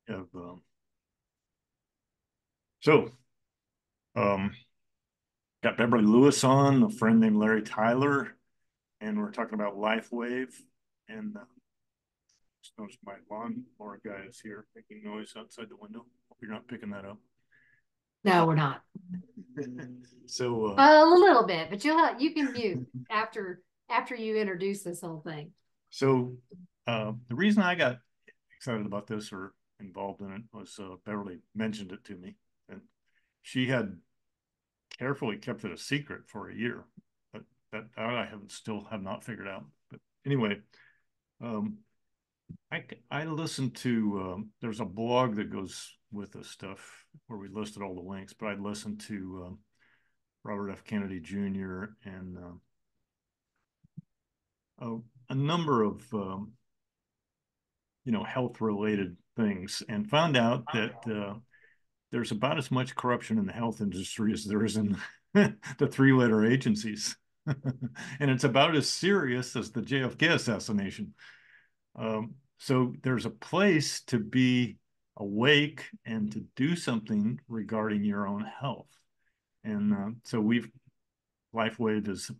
of so um, got Beverly Lewis on, a friend named Larry Tyler, and we're talking about LifeWave. And just noticed my lawnmower guy is here making noise outside the window. Hope you're not picking that up. No, we're not. So A little bit, but you can mute after you introduce this whole thing. so the reason I got excited about this or involved in it was Beverly mentioned it to me, and she had carefully kept it a secret for a year. But that I have not figured out. But anyway, um, I listened to there's a blog that goes with this stuff where we listed all the links, but I listened to Robert F. Kennedy Jr. and a number of health related things, and found out that there's about as much corruption in the health industry as there is in the three-letter agencies. And it's about as serious as the JFK assassination. So there's a place to be awake and to do something regarding your own health. And so LifeWave is,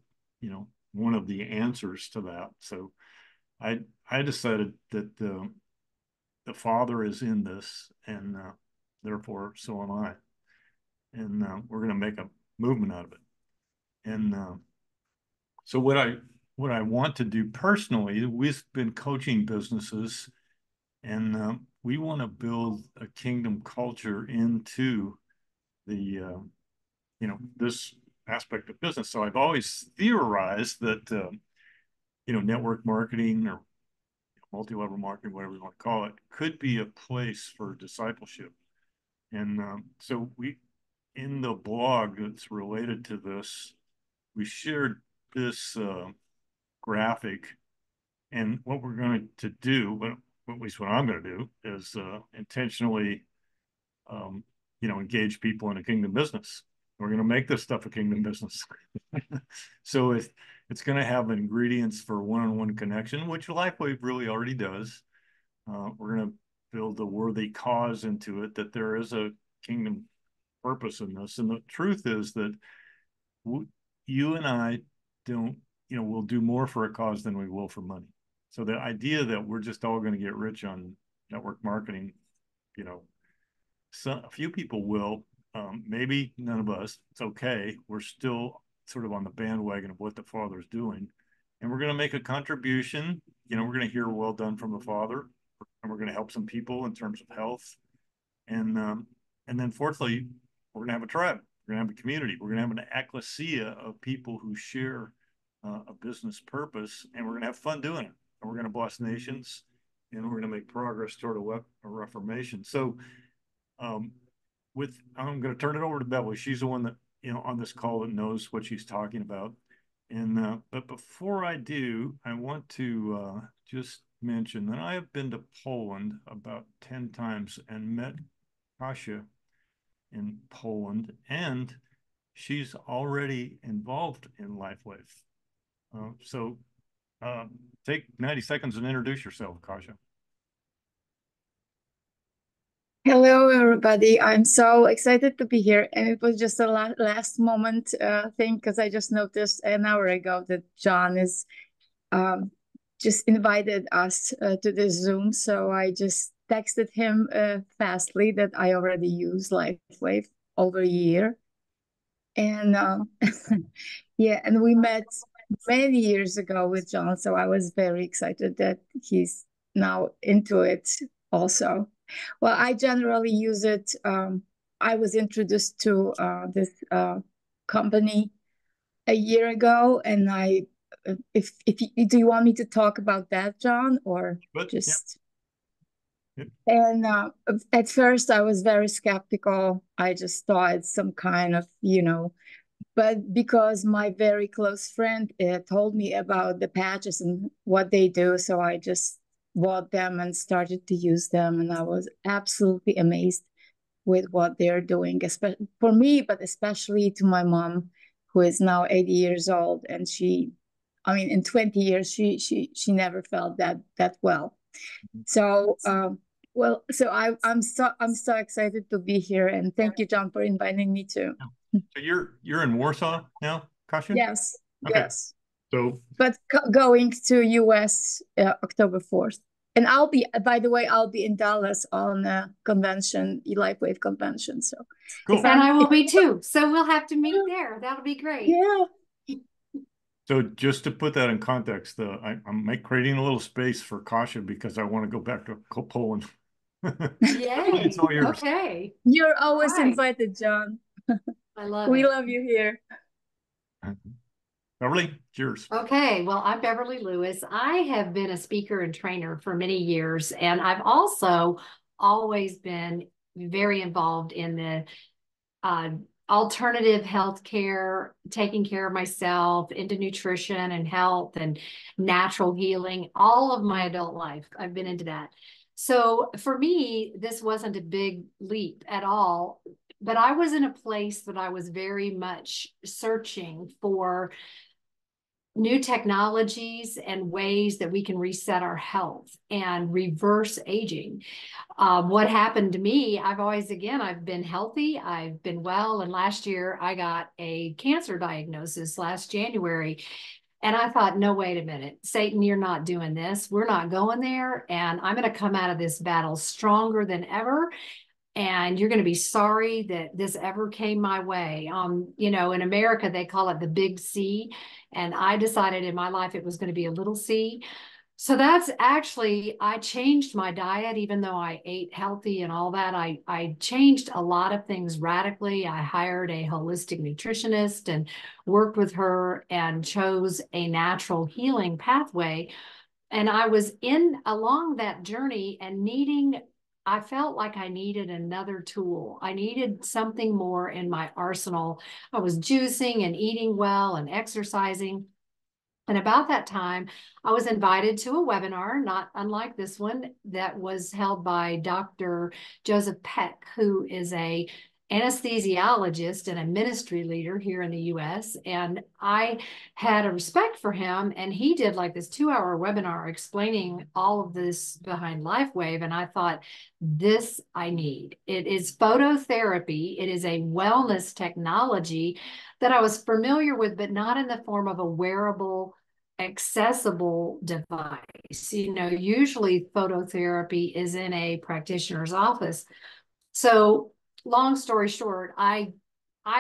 one of the answers to that. So I decided that the Father is in this, and therefore so am I. And we're going to make a movement out of it. And so what I want to do personally, we've been coaching businesses, and we want to build a kingdom culture into the this aspect of business. So I've always theorized that network marketing or multi-level marketing, whatever you want to call it, could be a place for discipleship. And so in the blog that's related to this, we shared this graphic, and what we're going to do, at least what I'm going to do, is intentionally, engage people in a kingdom business. We're going to make this stuff a kingdom business. So it's going to have ingredients for one-on-one connection, which LifeWave really already does. We're going to build a worthy cause into it, that there is a kingdom purpose in this. And the truth is that you and I don't, we'll do more for a cause than we will for money. So the idea that we're just all going to get rich on network marketing, a few people will, maybe none of us. It's okay. We're still sort of on the bandwagon of what the Father's doing, and we're going to make a contribution. We're going to hear "Well done" from the Father, and we're going to help some people in terms of health, and then fourthly, we're going to have a tribe. We're going to have a community. We're going to have an ecclesia of people who share a business purpose, and we're going to have fun doing it. And we're going to bless nations, and we're going to make progress toward a reformation. So I'm going to turn it over to Beverly. She's the one that, on this call, that knows what she's talking about. And but before I do, I want to just mention that I have been to Poland about 10 times and met Kasia in Poland, and she's already involved in LifeWave. So take 90 seconds and introduce yourself, Kasia. Hello, everybody. I'm so excited to be here. And it was just a last moment thing, because I just noticed an hour ago that John is just invited us to this Zoom. So I just texted him fastly that I already use LifeWave over a year. And yeah, and we met many years ago with John. So I was very excited that he's now into it also. Well, I generally use it. I was introduced to this company a year ago, and if do you want me to talk about that, John, or But, just? Yeah. And at first, I was very skeptical. I just thought it's some kind of, but because my very close friend told me about the patches and what they do, so I just bought them and started to use them, and I was absolutely amazed with what they're doing, especially for me, but especially to my mom, who is now 80 years old, and in 20 years, she never felt that well. So Well, so I'm so excited to be here, and thank you, John, for inviting me too. So you're in Warsaw now, Kasia? Yes, Okay. yes. So But going to US October 4th. And by the way, I'll be in Dallas on a convention, LifeWave convention. So if cool. And I'm, I if, will be too. So we'll have to meet there. That'll be great. yeah, So just to put that in context, I'm creating a little space for Kasia because I want to go back to Poland. It's Yay. all yours. Okay. you're All always right. invited, John. I love We it. love you here. Beverly, it's yours. Okay, well, I'm Beverly Lewis. I have been a speaker and trainer for many years, and I've also always been very involved in the uh, alternative healthcare, taking care of myself, into nutrition and health and natural healing. All of my adult life, I've been into that. So for me, this wasn't a big leap at all, but I was in a place that I was very much searching for new technologies and ways that we can reset our health and reverse aging. What happened to me, I've been healthy, I've been well. And last year I got a cancer diagnosis last January. And I thought, no, wait a minute, Satan, you're not doing this. We're not going there. And I'm going to come out of this battle stronger than ever. And you're going to be sorry that this ever came my way. In America, they call it the big C. And I decided in my life it was going to be a little C. So that's actually, I changed my diet, even though I ate healthy and all that. I changed a lot of things radically. I hired a holistic nutritionist and worked with her and chose a natural healing pathway. And I was in along that journey and I felt like I needed another tool. I needed something more in my arsenal. I was juicing and eating well and exercising. And about that time, I was invited to a webinar, not unlike this one, that was held by Dr. Joseph Peck, who is a anesthesiologist and a ministry leader here in the US. And I had a respect for him. And he did like this 2-hour webinar explaining all of this behind LifeWave. And I thought, this I need. It is phototherapy. It is a wellness technology that I was familiar with, but not in the form of a wearable, accessible device. Usually phototherapy is in a practitioner's office. So long story short, I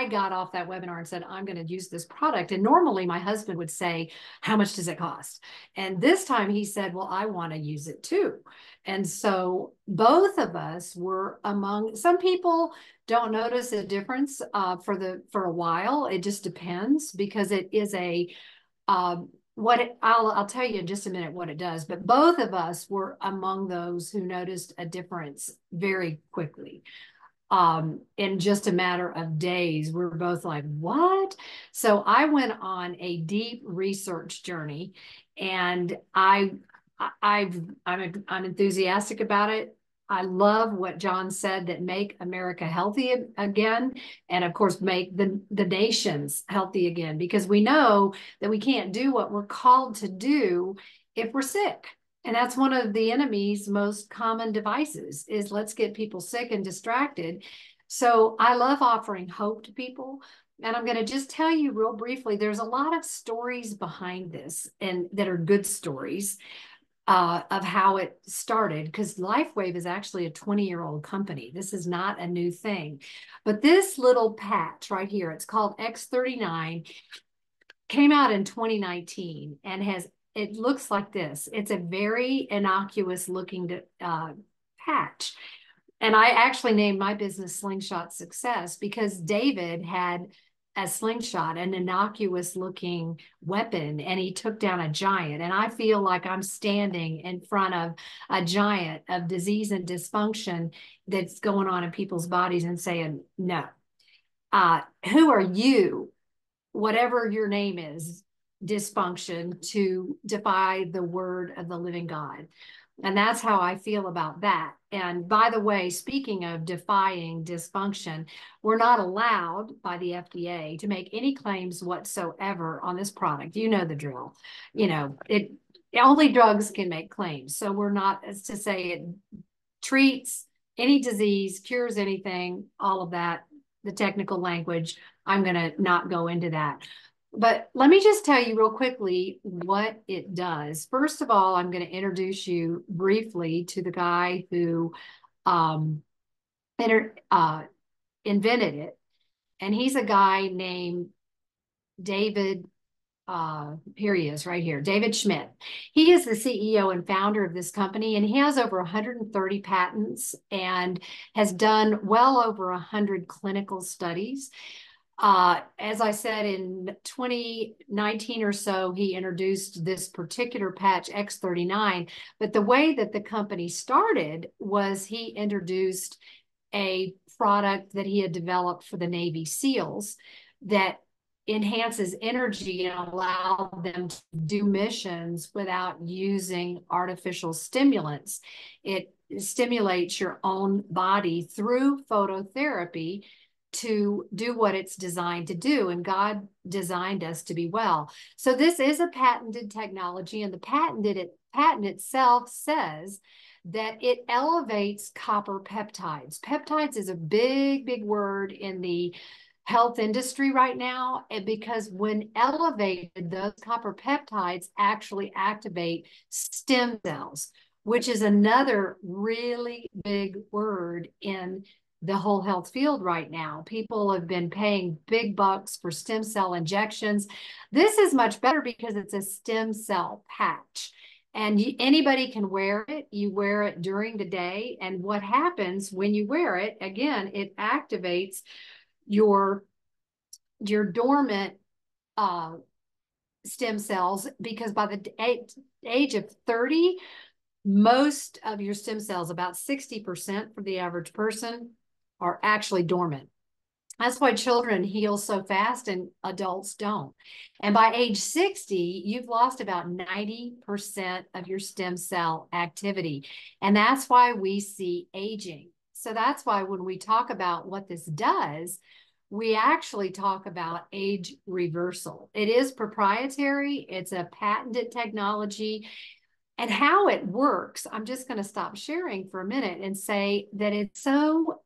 got off that webinar and said, I'm going to use this product. And normally my husband would say, how much does it cost? And this time he said, well, I want to use it too. And so both of us were among, some people don't notice a difference for a while. It just depends because it is I'll tell you in just a minute what it does, but both of us were among those who noticed a difference very quickly. In just a matter of days, we were both like, what? So I went on a deep research journey, and I'm enthusiastic about it. I love what John said, that make America healthy again, and of course make the nations healthy again, because we know that we can't do what we're called to do if we're sick. And that's one of the enemy's most common devices, is let's get people sick and distracted. So I love offering hope to people. And I'm going to just tell you real briefly, there's a lot of stories behind this, and that are good stories of how it started, because LifeWave is actually a 20-year-old company. This is not a new thing. But this little patch right here, it's called X39, came out in 2019 and it looks like this. It's a very innocuous looking patch. And I actually named my business Slingshot Success because David had a slingshot, an innocuous looking weapon, and he took down a giant. And I feel like I'm standing in front of a giant of disease and dysfunction that's going on in people's bodies and saying, no, who are you, whatever your name is, dysfunction, to defy the word of the living God? And that's how I feel about that. And by the way, speaking of defying dysfunction, we're not allowed by the FDA to make any claims whatsoever on this product. You know the drill. Only drugs can make claims. So we're not, as to say it treats any disease, cures anything, all of that, the technical language. I'm going to not go into that. But let me just tell you real quickly what it does. First of all, I'm going to introduce you briefly to the guy who um, invented it. And he's a guy named David, here he is right here, David Schmidt. He is the CEO and founder of this company, and he has over 130 patents and has done well over 100 clinical studies. As I said, in 2019 or so, he introduced this particular patch X39. But the way that the company started was he introduced a product that he had developed for the Navy SEALs that enhances energy and allow them to do missions without using artificial stimulants. It stimulates your own body through phototherapy to do what it's designed to do. And God designed us to be well. So this is a patented technology, and the patent itself says that it elevates copper peptides. Peptides is a big, big word in the health industry right now, and because when elevated, those copper peptides actually activate stem cells, which is another really big word in the whole health field right now. People have been paying big bucks for stem cell injections. This is much better because it's a stem cell patch. And anybody can wear it. You wear it during the day. And what happens when you wear it, again, it activates your dormant stem cells, because by the age of 30, most of your stem cells, about 60% for the average person, are actually dormant. That's why children heal so fast and adults don't. And by age 60, you've lost about 90% of your stem cell activity. And that's why we see aging. So that's why when we talk about what this does, we actually talk about age reversal. It is proprietary. It's a patented technology. And how it works, I'm just going to stop sharing for a minute and say that it's so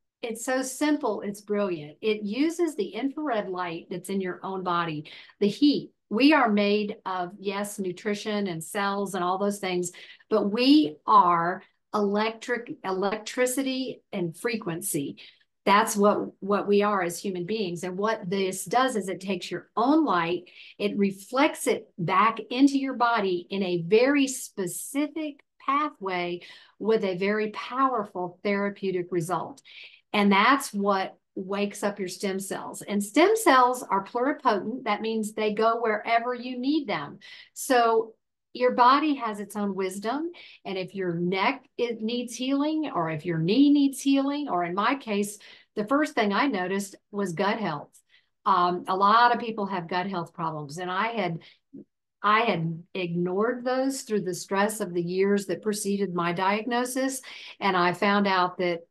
simple, it's brilliant. It uses the infrared light that's in your own body, the heat. We are made of, yes, nutrition and cells and all those things, but we are electricity and frequency. That's what we are as human beings. And what this does is it takes your own light, it reflects it back into your body in a very specific pathway with a very powerful therapeutic result. And that's what wakes up your stem cells. And stem cells are pluripotent. That means they go wherever you need them. So your body has its own wisdom. And if your neck needs healing, or if your knee needs healing, or in my case, the first thing I noticed was gut health. A lot of people have gut health problems, and I had ignored those through the stress of the years that preceded my diagnosis. And I found out that,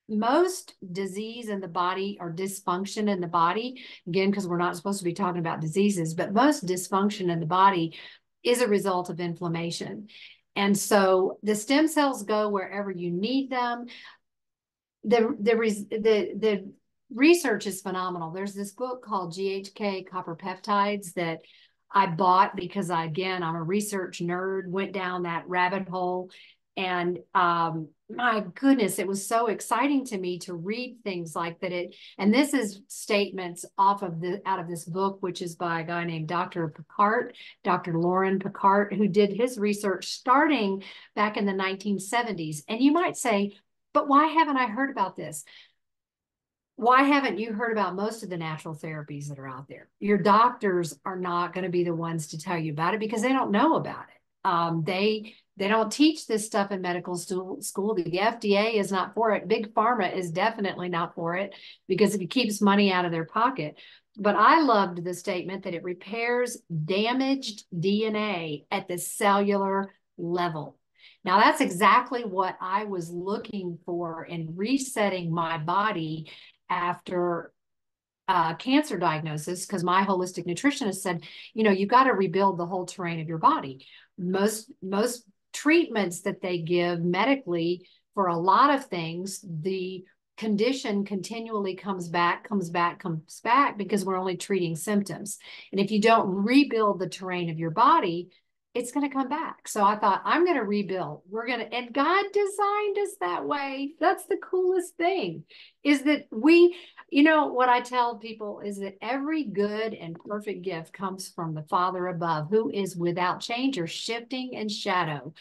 most disease in the body, or dysfunction in the body, again, because we're not supposed to be talking about diseases, but most dysfunction in the body is a result of inflammation. And so the stem cells go wherever you need them. The research is phenomenal. There's this book called GHK Copper Peptides that I bought because I'm a research nerd, went down that rabbit hole. And my goodness, it was so exciting to me to read things like that. And this is statements out of this book, which is by a guy named Dr. Picard, Dr. Lauren Picard, who did his research starting back in the 1970s. And you might say, but why haven't I heard about this? Why haven't you heard about most of the natural therapies that are out there? Your doctors are not going to be the ones to tell you about it because they don't know about it. They don't teach this stuff in medical school. The FDA is not for it. Big Pharma is definitely not for it because it keeps money out of their pocket. But I loved the statement that it repairs damaged DNA at the cellular level. Now, that's exactly what I was looking for in resetting my body after cancer diagnosis, because my holistic nutritionist said, you've got to rebuild the whole terrain of your body. Most treatments that they give medically for a lot of things, the condition continually comes back because we're only treating symptoms. And if you don't rebuild the terrain of your body, it's going to come back. So I thought, I'm going to rebuild. And God designed us that way. That's the coolest thing, is that what I tell people is that every good and perfect gift comes from the Father above, who is without change or shifting and shadow.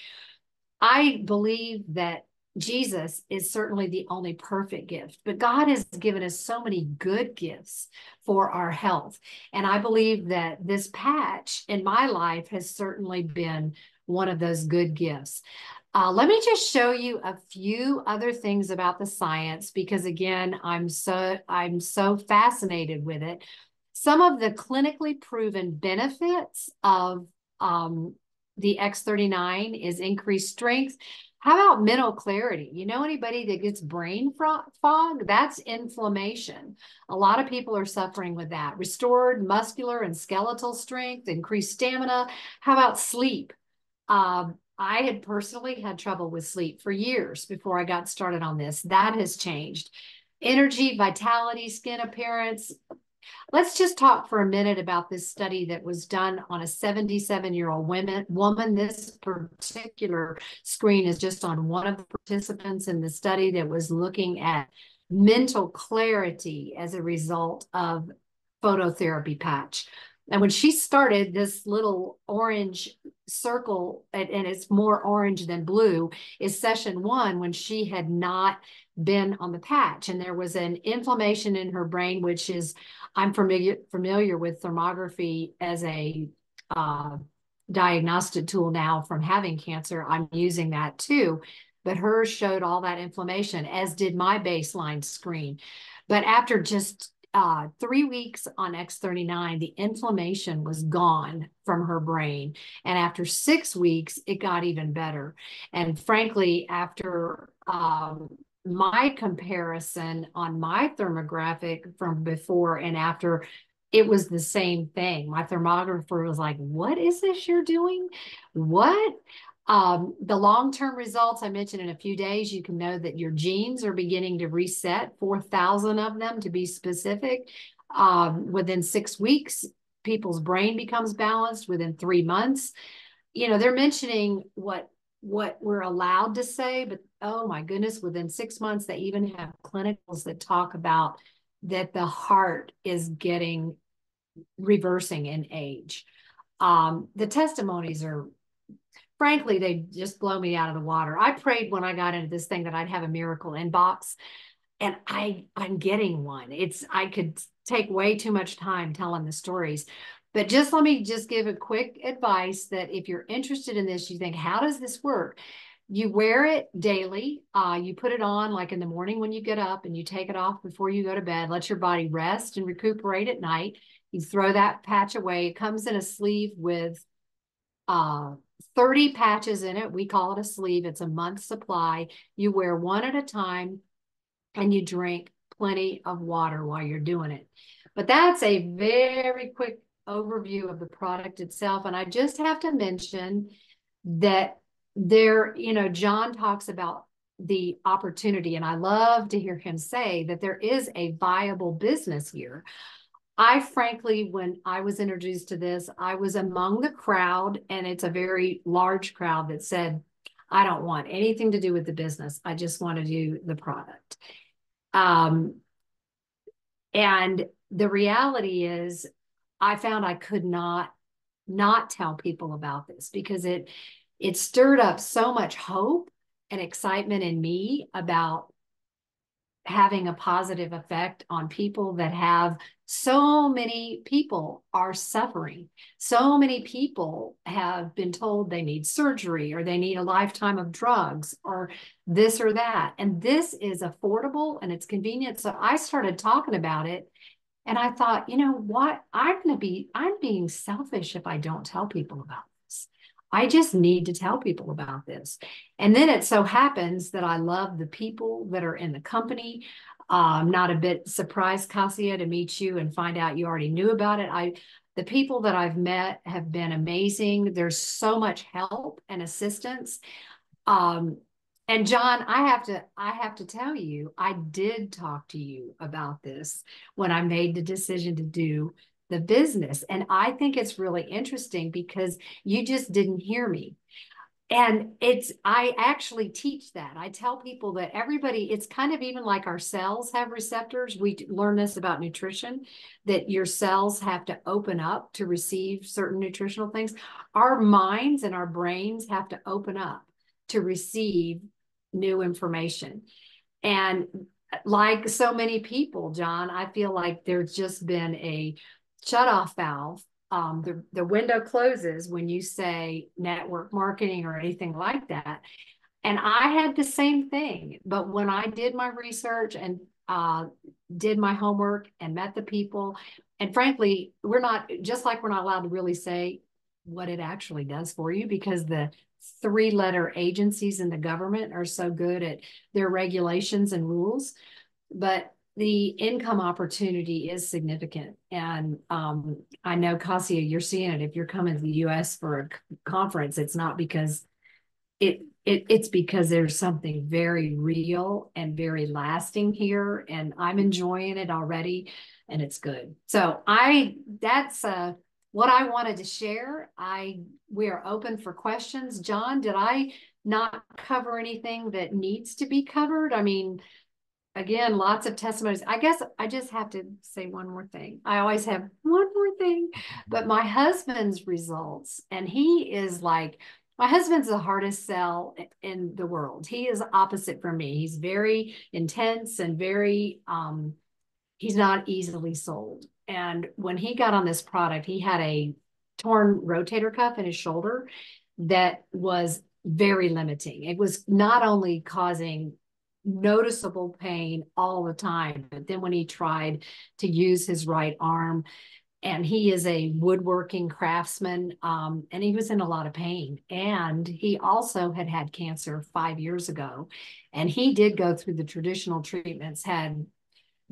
I believe that Jesus is certainly the only perfect gift, but God has given us so many good gifts for our health. And I believe that this patch in my life has certainly been one of those good gifts. Let me just show you a few other things about the science, because again, I'm so fascinated with it. Some of the clinically proven benefits of the X39 is increased strength. How about mental clarity? You know, anybody that gets brain fog? That's inflammation. A lot of people are suffering with that. Restored muscular and skeletal strength, increased stamina. How about sleep? I had personally had trouble with sleep for years before I got started on this. That has changed. Energy, vitality, skin appearance. Let's just talk for a minute about this study that was done on a 77-year-old woman. This particular screen is just on one of the participants in the study that was looking at mental clarity as a result of phototherapy patch. And when she started, this little orange circle, and it's more orange than blue, is session 1, when she had not been on the patch. And there was an inflammation in her brain, which is, I'm familiar with thermography as a diagnostic tool now from having cancer. I'm using that too. But hers showed all that inflammation, as did my baseline screen. But after just 3 weeks on X39, the inflammation was gone from her brain. And after 6 weeks, it got even better. And frankly, after my comparison on my thermographic from before and after, it was the same thing. My thermographer was like, what is this you're doing? What? The long-term results I mentioned, in a few days, you can know that your genes are beginning to reset, 4,000 of them to be specific. Within 6 weeks, people's brain becomes balanced. Within 3 months, they're mentioning what we're allowed to say, but oh my goodness, within 6 months, they even have clinicals that talk about that the heart is reversing in age. The testimonies are, frankly, they just blow me out of the water. I prayed when I got into this thing that I'd have a miracle inbox, and I'm getting one. I could take way too much time telling the stories. But let me give a quick advice that if you're interested in this, you think, how does this work? You wear it daily. You put it on like in the morning when you get up, and you take it off before you go to bed. Let your body rest and recuperate at night. You throw that patch away. It comes in a sleeve with 30 patches in it. We call it a sleeve. It's a month's supply. You wear one at a time, and you drink plenty of water while you're doing it. But that's a very quick overview of the product itself. And I just have to mention that John talks about the opportunity, and I love to hear him say that there is a viable business here. I frankly, when I was introduced to this, I was among the crowd, and it's a very large crowd that said, I don't want anything to do with the business. I just want to do the product. And the reality is, I found I could not tell people about this, because it stirred up so much hope and excitement in me about having a positive effect on people that have. So many people are suffering. So many people have been told they need surgery, or they need a lifetime of drugs, or this or that. And this is affordable and it's convenient. So I started talking about it, and I thought, you know what? I'm being selfish if I don't tell people about this. I just need to tell people about this. And then it so happens that I love the people that are in the company. I'm not a bit surprised, Cassia, to meet you and find out you already knew about it. The people that I've met have been amazing. There's so much help and assistance. Um, and John, I have to tell you, I did talk to you about this when I made the decision to do the business. And I think it's really interesting because you just didn't hear me. And I actually teach that. I tell people that everybody, it's kind of even like our cells have receptors. We learn this about nutrition, that your cells have to open up to receive certain nutritional things. Our minds and our brains have to open up to receive new information. And like so many people, John, I feel like there's just been a shutoff valve. The window closes when you say network marketing or anything like that. And I had the same thing. But when I did my research and did my homework and met the people, and frankly, we're not, just like we're not allowed to really say what it actually does for you because the three-letter agencies in the government are so good at their regulations and rules. But the income opportunity is significant. And I know, Kasia, you're seeing it. If you're coming to the US for a conference, it's not because it's because there's something very real and very lasting here. And I'm enjoying it already, and it's good. So that's what I wanted to share. We are open for questions. John, did I not cover anything that needs to be covered? I mean, again, lots of testimonies. I guess I just have to say one more thing. I always have one more thing, but my husband's results, and he is like, my husband's the hardest sell in the world. He is opposite from me. He's very intense and very, he's not easily sold. And when he got on this product, he had a torn rotator cuff in his shoulder that was very limiting. It was not only causing noticeable pain all the time, but then when he tried to use his right arm, and he is a woodworking craftsman, and he was in a lot of pain. And he also had cancer 5 years ago, and he did go through the traditional treatments, had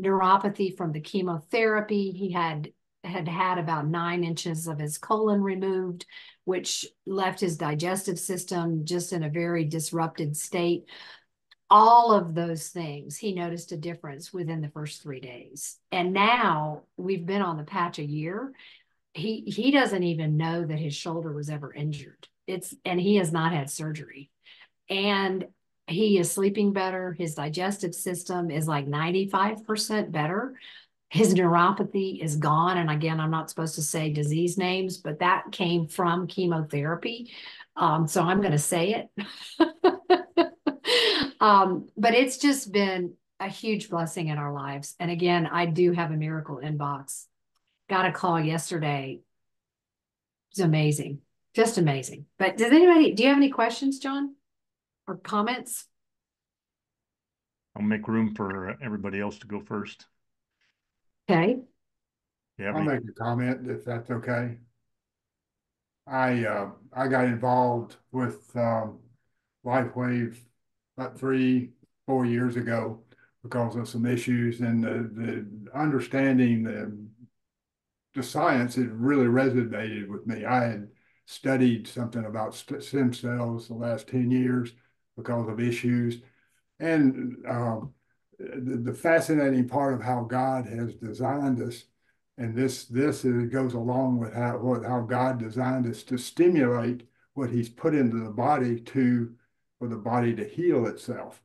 neuropathy from the chemotherapy. He had about 9 inches of his colon removed, which left his digestive system just in a very disrupted state. All of those things, he noticed a difference within the first 3 days. And now we've been on the patch a year. He doesn't even know that his shoulder was ever injured. And he has not had surgery. And he is sleeping better. His digestive system is like 95% better. His neuropathy is gone. And again, I'm not supposed to say disease names, but that came from chemotherapy. So I'm going to say it. But it's just been a huge blessing in our lives. And again, I do have a miracle inbox. Got a call yesterday. It's amazing. Just amazing. But do you have any questions, John? Or comments? I'll make room for everybody else to go first. Okay. I'll make a comment if that's okay. I got involved with LifeWave about 3-4 years ago because of some issues, and the understanding the science, it really resonated with me. I had studied something about stem cells the last 10 years because of issues. And the fascinating part of how God has designed us, and this goes along with how God designed us to stimulate what He's put into the body for the body to heal itself.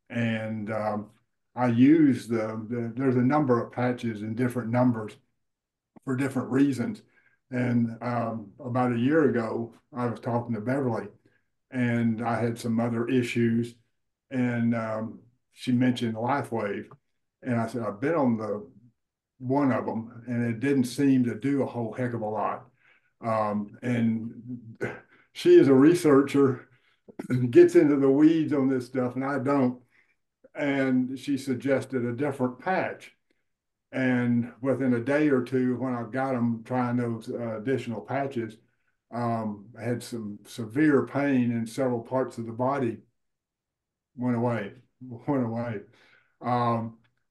And I use there's a number of patches in different numbers for different reasons. And about a year ago, I was talking to Beverly, and I had some other issues, and she mentioned LifeWave, and I said, I've been on one of them, and it didn't seem to do a whole heck of a lot. And she is a researcher, gets into the weeds on this stuff, and I don't. And she suggested a different patch. And within a day or two, when I got them trying those additional patches, I had some severe pain in several parts of the body. Went away.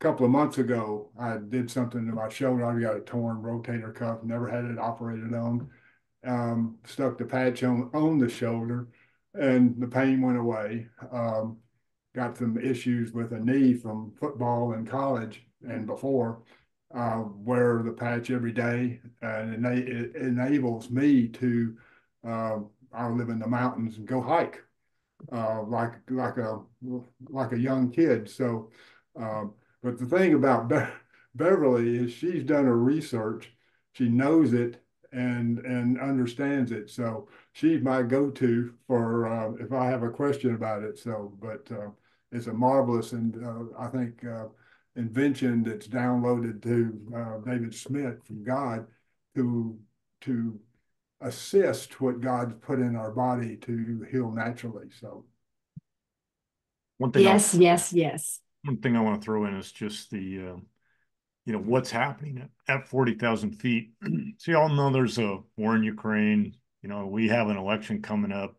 couple of months ago, I did something to my shoulder. I got a torn rotator cuff, never had it operated on. Stuck the patch on the shoulder, and the pain went away. Got some issues with a knee from football in college and before. Wear the patch every day, and it enables me to. I live in the mountains and go hike like a young kid. So, but the thing about Beverly is she's done her research. She knows it and understands it. So she's my go-to for if I have a question about it. So, but it's a marvelous and I think invention that's downloaded to David Smith from God to assist what God's put in our body to heal naturally. So One thing Yes, yes, yes. one thing I want to throw in is just the what's happening at 40,000 feet. So you all know there's a war in Ukraine. We have an election coming up.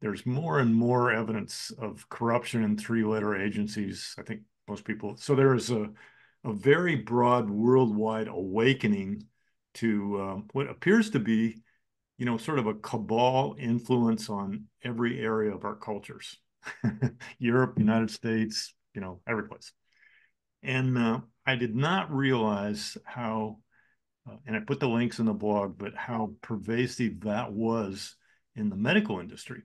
There's more and more evidence of corruption in three-letter agencies. I think most people. So there is a very broad worldwide awakening to what appears to be sort of a cabal influence on every area of our cultures. Europe, United States, every place. And I did not realize how, and I put the links in the blog, but how pervasive that was in the medical industry.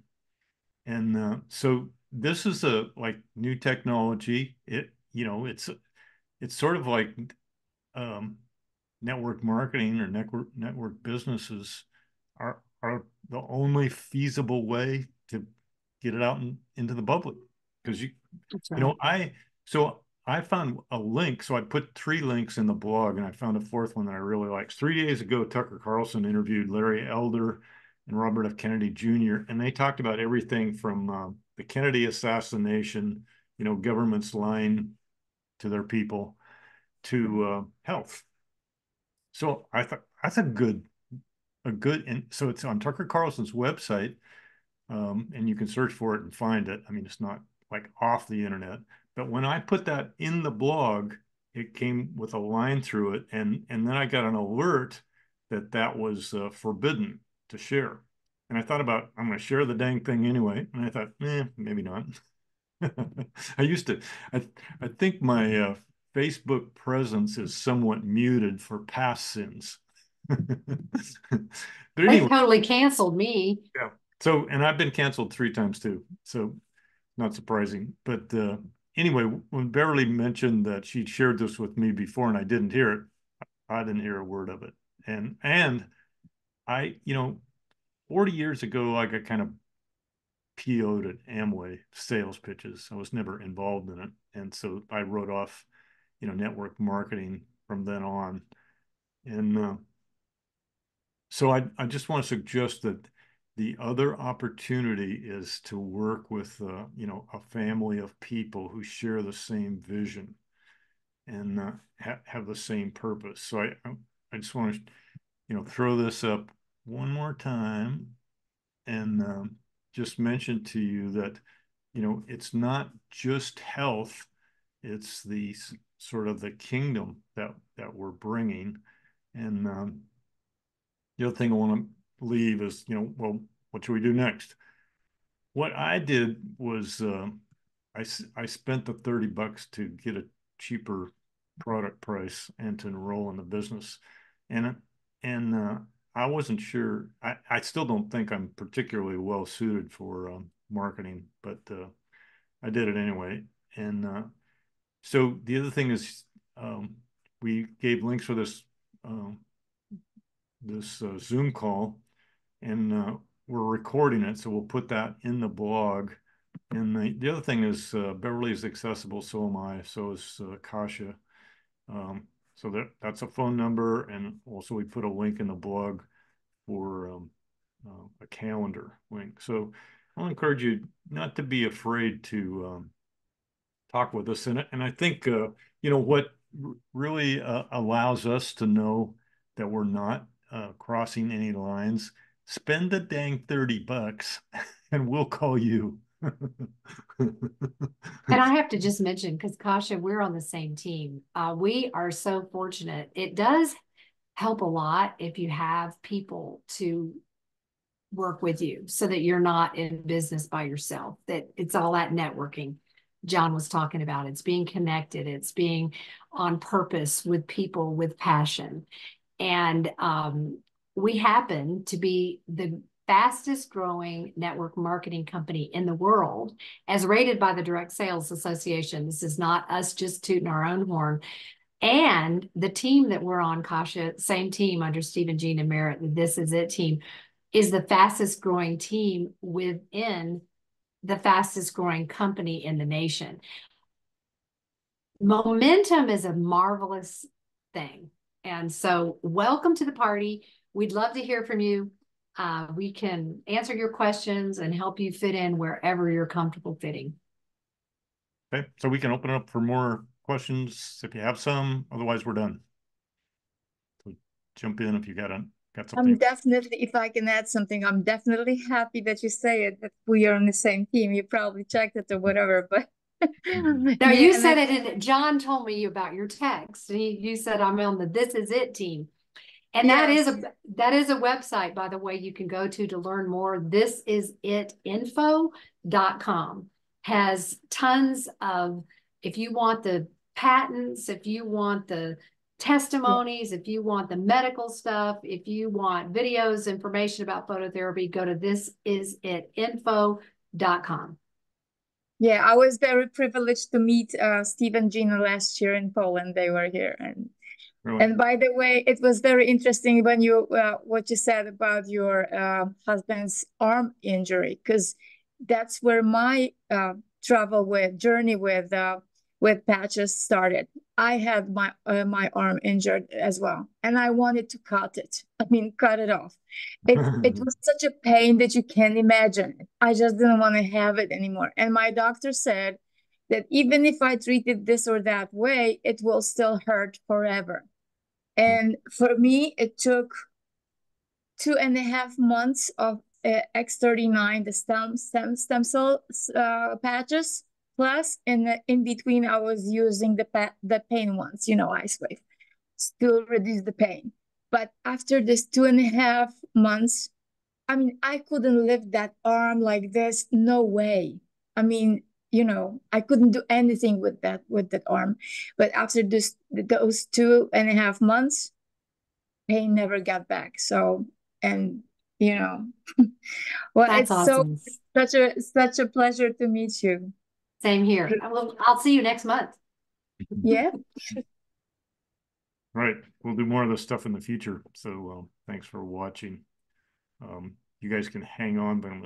And so this is a like new technology. It's sort of like um, network marketing or network businesses are the only feasible way to get it out into the public. Because That's you right. know, I found a link. So I put 3 links in the blog, and I found a fourth one that I really liked. 3 days ago, Tucker Carlson interviewed Larry Elder and Robert F. Kennedy Jr., and they talked about everything from the Kennedy assassination, governments lying to their people, to health. So I thought that's and so it's on Tucker Carlson's website, and you can search for it and find it. I mean, it's not like off the internet, but when I put that in the blog, it came with a line through it, and then I got an alert that was forbidden to share. And I thought about, I'm going to share the dang thing anyway, and I thought, maybe not. I used to, I, I think my Facebook presence is somewhat muted for past sins. But They anyway, totally canceled me. yeah. So, and I've been canceled 3 times too. So, not surprising. But anyway, when Beverly mentioned that she'd shared this with me before and I didn't hear it, I didn't hear a word of it. And I, 40 years ago, I got kind of PO'd at Amway sales pitches. I was never involved in it. And so I wrote off, network marketing from then on. And so I just want to suggest that the other opportunity is to work with, a family of people who share the same vision and have the same purpose. So I just want to, throw this up one more time and just mention to you that, it's not just health, it's the sort of the kingdom that we're bringing. And the other thing I want to leave is, well, what should we do next? What I did was I spent the $30 to get a cheaper product price and to enroll in the business. And I wasn't sure. I still don't think I'm particularly well suited for marketing, but I did it anyway. And so the other thing is we gave links for this Zoom call, and we're recording it, so we'll put that in the blog. And the other thing is Beverly is accessible, so am I, so is Kasha. So that's a phone number, and also we put a link in the blog for a calendar link. So I'll encourage you not to be afraid to talk with us. And I think, what really allows us to know that we're not crossing any lines, spend the dang $30 and we'll call you. And I have to just mention, because Kasha, we're on the same team. We are so fortunate. It does help a lot if you have people to work with you so that you're not in business by yourself, that it's all that networking John was talking about. It's being connected. It's being on purpose with people with passion. And we happen to be the fastest growing network marketing company in the world, as rated by the Direct Sales Association. This is not us just tooting our own horn. And the team that we're on, Kasha, same team under Stephen, Jean, and Merritt, the This Is It team, is the fastest growing team within the fastest growing company in the nation. Momentum is a marvelous thing. And so welcome to the party. We'd love to hear from you. We can answer your questions and help you fit in wherever you're comfortable fitting. Okay, so we can open it up for more questions if you have some. Otherwise, we're done. So jump in if you got something. I'm definitely, if I can add something, I'm definitely happy that you say it, that we are on the same team. You probably checked it or whatever, but now yeah, you said it, and John told me about your text. You said I'm on the This Is It team. And yes. that is a website, by the way, you can go to learn more. Thisisitinfo.com has tons of, if you want the patents, if you want the testimonies, if you want the medical stuff, if you want videos, information about phototherapy, go to thisisitinfo.com. Yeah, I was very privileged to meet Steve and Gina last year in Poland. They were here. Really? And by the way, it was very interesting when you what you said about your husband's arm injury, because that's where my journey with patches started. I had my arm injured as well, and I wanted to cut it. I mean, cut it off. It was such a pain that you can't imagine. I just didn't want to have it anymore. And my doctor said that even if I treat it this or that way, it will still hurt forever. And for me, it took 2.5 months of X39, the stem cell patches. Plus, in between, I was using the pain ones, LifeWave, to reduce the pain. But after this 2.5 months, I mean, I couldn't lift that arm like this. No way. I mean, I couldn't do anything with that arm. But after those 2.5 months, pain never got back. So, and well, That's it's awesome. such a pleasure to meet you. Same here. I'll see you next month. Yeah. Right. We'll do more of this stuff in the future. So thanks for watching. You guys can hang on, but I'm going to